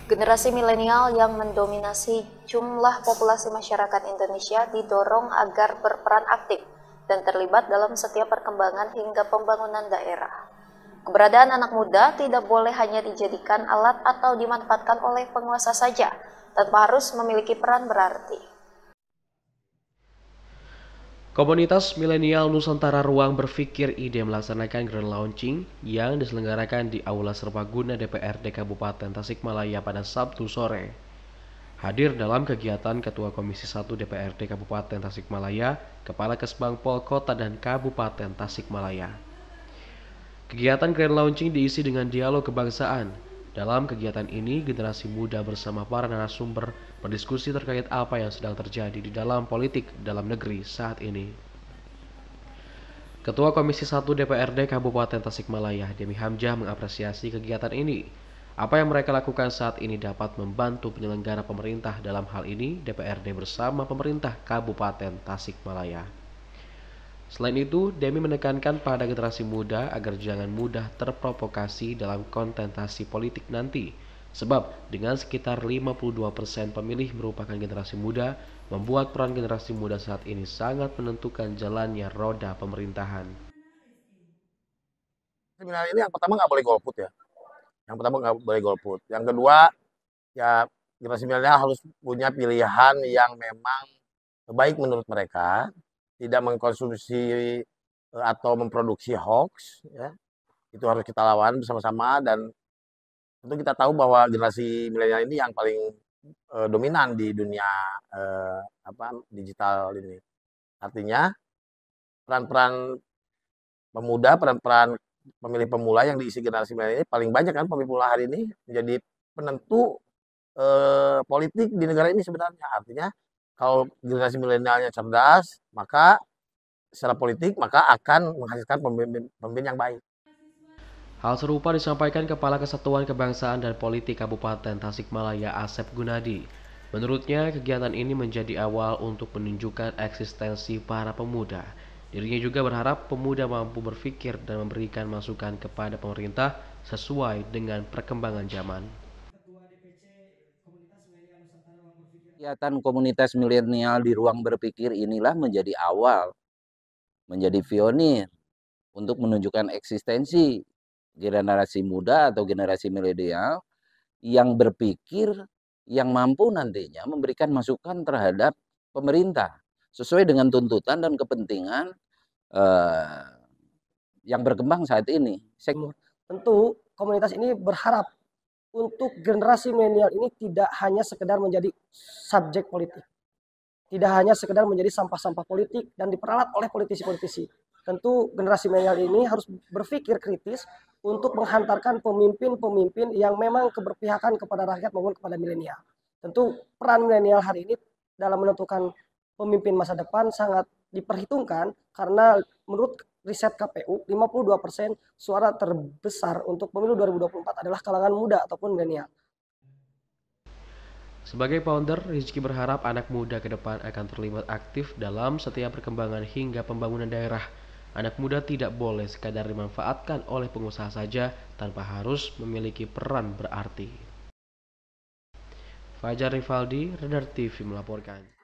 Generasi milenial yang mendominasi jumlah populasi masyarakat Indonesia didorong agar berperan aktif dan terlibat dalam setiap perkembangan hingga pembangunan daerah. Keberadaan anak muda tidak boleh hanya dijadikan alat atau dimanfaatkan oleh penguasa saja, tanpa harus memiliki peran berarti. Komunitas milenial Nusantara Ruang Berpikir Ide melaksanakan grand launching yang diselenggarakan di Aula Serbaguna DPRD Kabupaten Tasikmalaya pada Sabtu sore. Hadir dalam kegiatan Ketua Komisi 1 DPRD Kabupaten Tasikmalaya, Kepala Kesbangpol Kota dan Kabupaten Tasikmalaya. Kegiatan grand launching diisi dengan dialog kebangsaan. Dalam kegiatan ini, generasi muda bersama para narasumber berdiskusi terkait apa yang sedang terjadi di dalam politik dalam negeri saat ini. Ketua Komisi 1 DPRD Kabupaten Tasikmalaya, Demi Hamzah, mengapresiasi kegiatan ini. Apa yang mereka lakukan saat ini dapat membantu penyelenggara pemerintah, dalam hal ini DPRD bersama pemerintah Kabupaten Tasikmalaya. Selain itu, Demi menekankan pada generasi muda agar jangan mudah terprovokasi dalam kontestasi politik nanti. Sebab dengan sekitar 52% pemilih merupakan generasi muda, membuat peran generasi muda saat ini sangat menentukan jalannya roda pemerintahan. Seminar ini yang pertama nggak boleh golput ya. Yang pertama nggak boleh golput. Yang kedua, ya generasi milenial harus punya pilihan yang memang baik menurut mereka, tidak mengkonsumsi atau memproduksi hoax, ya. Itu harus kita lawan bersama-sama, dan tentu kita tahu bahwa generasi milenial ini yang paling dominan di dunia digital ini. Artinya peran-peran pemuda, peran-peran pemilih pemula yang diisi generasi milenial ini paling banyak kan, pemilih pemula hari ini menjadi penentu politik di negara ini sebenarnya. Artinya kalau generasi milenialnya cerdas, maka secara politik maka akan menghasilkan pemimpin yang baik. Hal serupa disampaikan Kepala Kesatuan Kebangsaan dan Politik Kabupaten Tasikmalaya, Asep Gunadi. Menurutnya, kegiatan ini menjadi awal untuk menunjukkan eksistensi para pemuda. Dirinya juga berharap pemuda mampu berpikir dan memberikan masukan kepada pemerintah sesuai dengan perkembangan zaman. Kegiatan komunitas milenial di Ruang Berpikir inilah menjadi awal, menjadi pionir untuk menunjukkan eksistensi generasi muda atau generasi milenial yang berpikir, yang mampu nantinya memberikan masukan terhadap pemerintah sesuai dengan tuntutan dan kepentingan yang berkembang saat ini. Tentu komunitas ini berharap untuk generasi milenial ini tidak hanya sekedar menjadi subjek politik, tidak hanya sekedar menjadi sampah-sampah politik dan diperalat oleh politisi-politisi. Tentu generasi milenial ini harus berpikir kritis untuk menghantarkan pemimpin-pemimpin yang memang keberpihakan kepada rakyat maupun kepada milenial. Tentu peran milenial hari ini dalam menentukan pemimpin masa depan sangat diperhitungkan, karena menurut riset KPU 52% suara terbesar untuk pemilu 2024 adalah kalangan muda ataupun milenial. Sebagai founder, Rizky berharap anak muda ke depan akan terlibat aktif dalam setiap perkembangan hingga pembangunan daerah. Anak muda tidak boleh sekadar dimanfaatkan oleh pengusaha saja tanpa harus memiliki peran berarti. Fajar Rivaldi, Radar TV melaporkan.